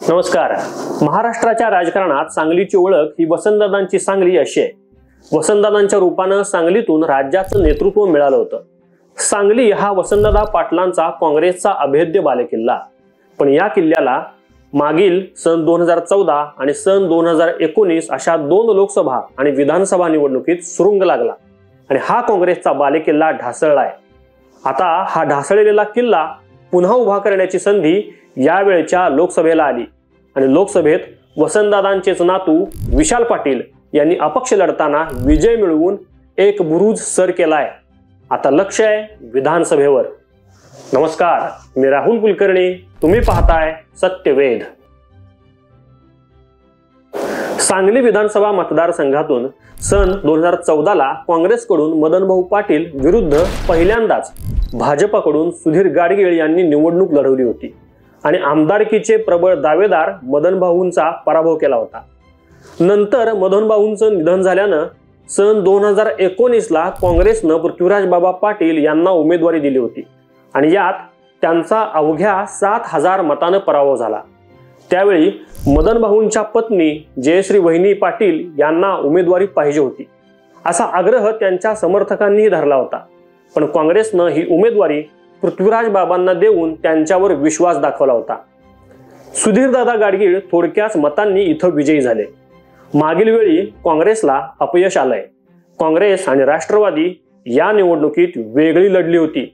नमस्कार. महाराष्ट्राच्या राजकारणात सांगलीची ओळख ही वसंतदादांची सांगली अशी आहे. वसंतदादांच्या रूपानं सांगलीतून राज्याचं नेतृत्व मिळालं होतं. सांगली हा वसंतदादा पाटलांचा काँग्रेसचा अभेद्य बालेकिल्ला. पण या किल्ल्याला मागील सन 2014 आणि सन 2019 अशा 2 लोकसभा आणि विधानसभा निवडणुकीत सुरुंग लागला आणि हा काँग्रेसचा बालेकिल्ला ढासळलाय. आता हा ढासळलेला किल्ला पुन्हा उभा करण्याची संधी यावेळच्या लोकसभेला आली आणि लोकसभेत वसंतदादांचेच नातू विशाल पाटील यांनी अपक्ष लढताना विजय मिळवून एक बुरुज सर केलाय. आता लक्ष आहे विधानसभेवर. नमस्कार, मी राहुल कुलकर्णी. तुम्ही पाहताय सत्यवेध. सांगली विधानसभा मतदारसंघातून सन 2014ला काँग्रेसकडून मदनभाऊ पाटील विरुद्ध पहिल्यांदाच भाजपाकडून सुधीर गाडगीळ यांनी निवडणूक लढवली होती आणि आमदारकीचे प्रबळ दावेदार मदनभाऊंचा पराभव केला होता. नंतर मदनभाऊंचं निधन झाल्यानं सन 2019ला काँग्रेसनं पृथ्वीराजबाबा पाटील यांना उमेदवारी दिली होती आणि यात त्यांचा अवघ्या 7,000 मतानं पराभव झाला. त्यावेळी मदनभाऊंच्या पत्नी जयश्री वहिनी पाटील यांना उमेदवारी पाहिजे होती असा आग्रह त्यांच्या समर्थकांनीही धरला होता. पण काँग्रेसनं ही उमेदवारी पृथ्वीराज बाबांना देऊन त्यांच्यावर विश्वास दाखवला होता. सुधीरदादा गाडगीळ थोडक्याच मतांनी इथं विजयी झाले. मागील वेळी काँग्रेसला अपयश आलंय. काँग्रेस आणि राष्ट्रवादी या निवडणुकीत वेगळी लढली होती.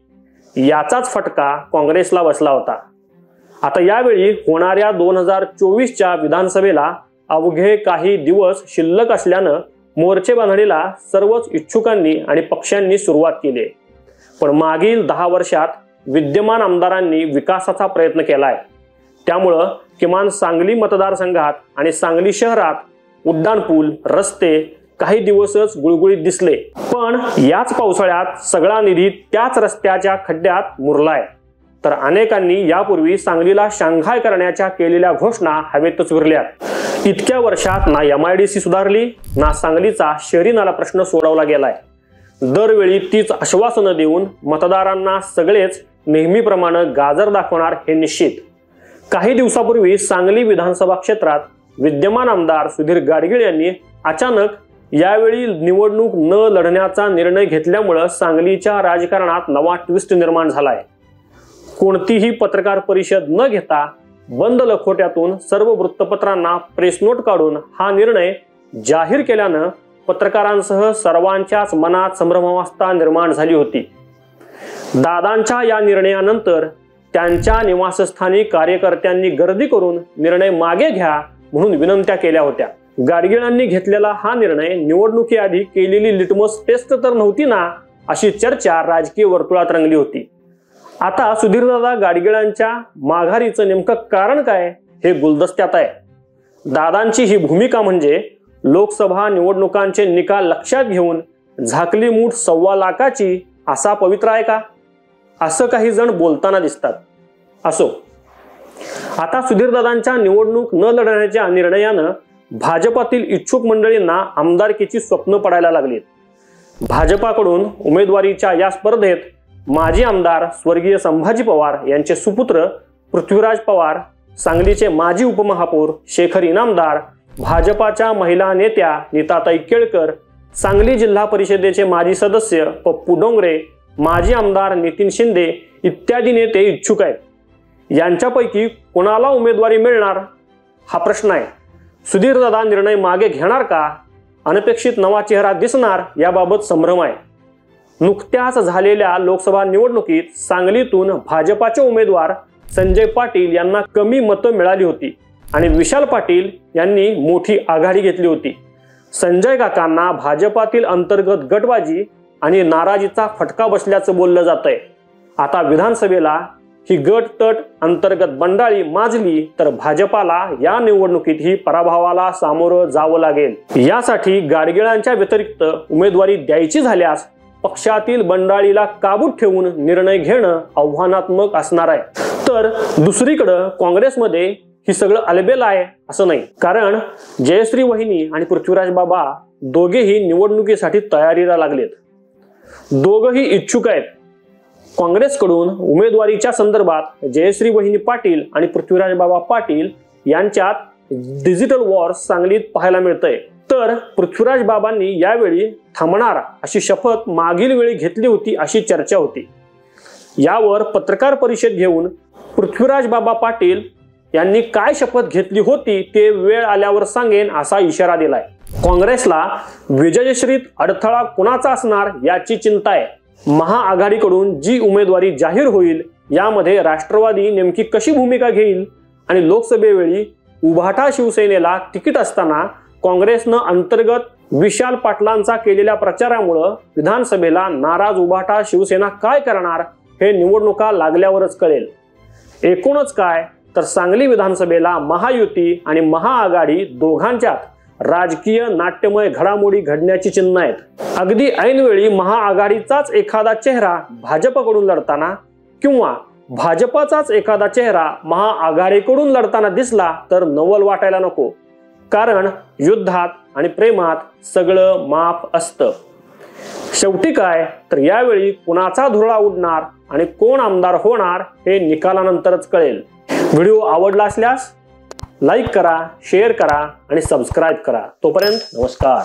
याचाच फटका काँग्रेसला बसला होता. आता यावेळी होणाऱ्या 2024च्या विधानसभेला अवघे काही दिवस शिल्लक असल्यानं मोर्चे बांधणीला सर्वच इच्छुकांनी आणि पक्षांनी सुरुवात केली. पण मागील 10 वर्षात विद्यमान आमदारांनी विकासाचा प्रयत्न केलाय. त्यामुळं किमान सांगली मतदारसंघात आणि सांगली शहरात उड्डाणपूल, रस्ते काही दिवसच गुळगुळीत दिसले. पण याच पावसाळ्यात सगळा निधी त्याच रस्त्याच्या खड्ड्यात मुरलाय. तर अनेकांनी यापूर्वी सांगलीला शांघाय करण्याच्या केलेल्या घोषणा हवेतच विरल्यात. इतक्या वर्षात ना MIDC सुधारली ना सांगलीचा शहरी नाला प्रश्न सोडवला गेलाय. दरवेळी तीच आश्वासनं देऊन मतदारांना सगळेच नेहमीप्रमाणे गाजर दाखवणार हे निश्चित. काही दिवसापूर्वी सांगली विधानसभा क्षेत्रात विद्यमान आमदार सुधीर गाडगीळ यांनी अचानक यावेळी निवडणूक न लढण्याचा निर्णय घेतल्यामुळे सांगलीच्या राजकारणात नवा ट्विस्ट निर्माण झालाय. कोणतीही पत्रकार परिषद न घेता बंद लखोट्यातून सर्व वृत्तपत्रांना प्रेस नोट काढून हा निर्णय जाहीर केल्यानं पत्रकारांसह सर्वांच्याच मनात संभ्रमावस्था निर्माण झाली होती. दादांच्या या निर्णयानंतर त्यांच्या निवासस्थानी कार्यकर्त्यांनी गर्दी करून निर्णय मागे घ्या म्हणून विनंत्या केल्या होत्या. गाडगीळांनी घेतलेला हा निर्णय निवडणुकीआधी केलेली लिटमस टेस्ट तर नव्हती ना, अशी चर्चा राजकीय वर्तुळात रंगली होती. आता सुधीरदादा गाडगीळांच्या माघारीचं नेमकं कारण काय हे गुलदस्त्यात आहे. दादांची ही भूमिका म्हणजे लोकसभा निवडणुकांचे निकाल लक्षात घेऊन झाकली मूठ 1.25 लाखाची असा पवित्र आहे का, असं काही जण बोलताना दिसतात. असो, आता सुधीरदादांच्या निवडणूक न लढण्याच्या निर्णयानं भाजपातील इच्छुक मंडळींना आमदारकीची स्वप्न पडायला लागलीत. भाजपाकडून उमेदवारीच्या या स्पर्धेत माजी आमदार स्वर्गीय संभाजी पवार यांचे सुपुत्र पृथ्वीराज पवार, सांगलीचे माजी उपमहापौर शेखर इनामदार, भाजपाच्या महिला नेत्या नीताताई केळकर, सांगली जिल्हा परिषदेचे माजी सदस्य पप्पू डोंगरे, माजी आमदार नितीन शिंदे इत्यादी नेते इच्छुक आहेत. यांच्यापैकी कोणाला उमेदवारी मिळणार हा प्रश्न आहे. सुधीरदादा निर्णय मागे घेणार का, अनपेक्षित नवा चेहरा दिसणार याबाबत संभ्रम आहे. नुकत्याच झालेल्या लोकसभा निवडणुकीत सांगलीतून भाजपाचे उमेदवार संजय पाटील यांना कमी मतं मिळाली होती आणि विशाल पाटील यांनी मोठी आघाडी घेतली होती. संजय काकांना भाजपातील अंतर्गत गटबाजी आणि नाराजीचा फटका बसल्याचं बोललं जातंय. आता विधानसभेला ही गट-तट अंतर्गत बंडाळी माजली तर भाजपाला या निवडणुकीतही पराभवाला सामोरं जावं लागेल. यासाठी गाडगीळांच्या व्यतिरिक्त उमेदवारी द्यायची झाल्यास पक्षातील बंडाळीला काबूत ठेवून निर्णय घेणं आव्हानात्मक असणार आहे. तर दुसरीकडं काँग्रेसमध्ये ही सगळं अलबेल आहे असं नाही. कारण जयश्री वहिनी आणि पृथ्वीराज बाबा दोघेही निवडणुकीसाठी तयारीला लागलेत. दोघंही इच्छुक आहेत. काँग्रेसकडून उमेदवारीच्या संदर्भात जयश्री वहिनी पाटील आणि पृथ्वीराज बाबा पाटील यांच्यात डिजिटल वॉर सांगलीत पाहायला मिळतंय। तर पृथ्वीराज बाबांनी यावेळी थांबणार अशी शपथ मागील वेळी घेतली होती अशी चर्चा होती। यावर पत्रकार परिषद घेऊन पृथ्वीराज बाबा पाटील यांनी काय शपथ घेतली होती ते वेळ आल्यावर सांगेन असा इशारा दिलाय। काँग्रेसला विजयश्रीत अडथळा कुणाचा असणार याची चिंता आहे। महाआघाडीकडून जी उमेदवारी जाहीर होईल यामध्ये राष्ट्रवादी नेमकी कशी भूमिका घेईल आणि लोकसभेवेळी उभाटा शिवसेनेला तिकीट असताना काँग्रेसनं अंतर्गत विशाल पाटलांचा केलेल्या प्रचारामुळे विधानसभेला नाराज उभाटा शिवसेना काय करणार हे निवडणुका लागल्यावरच कळेल। एकूणच काय तर सांगली विधानसभेला महायुती आणि महाआघाडी दोघांच्यात राजकीय नाट्यमय घडामोडी घडण्याची चिन्ह आहेत। अगदी ऐनवेळी महाआघाडीचाच एखादा चेहरा भाजपकडून लढताना किंवा भाजपाचाच एखादा चेहरा महाआघाडीकडून लढताना दिसला तर नवल वाटायला नको, कारण युद्धात आणि प्रेमात सगळं माफ असतं। शेवटी काय तर यावेळी कुणाचा धुरळा उडणार आणि कोण आमदार होणार हे निकालानंतरच कळेल। व्हिडिओ आवडला असल्यास लाईक करा, शेअर करा आणि सबस्क्राईब करा। तोपर्यंत नमस्कार।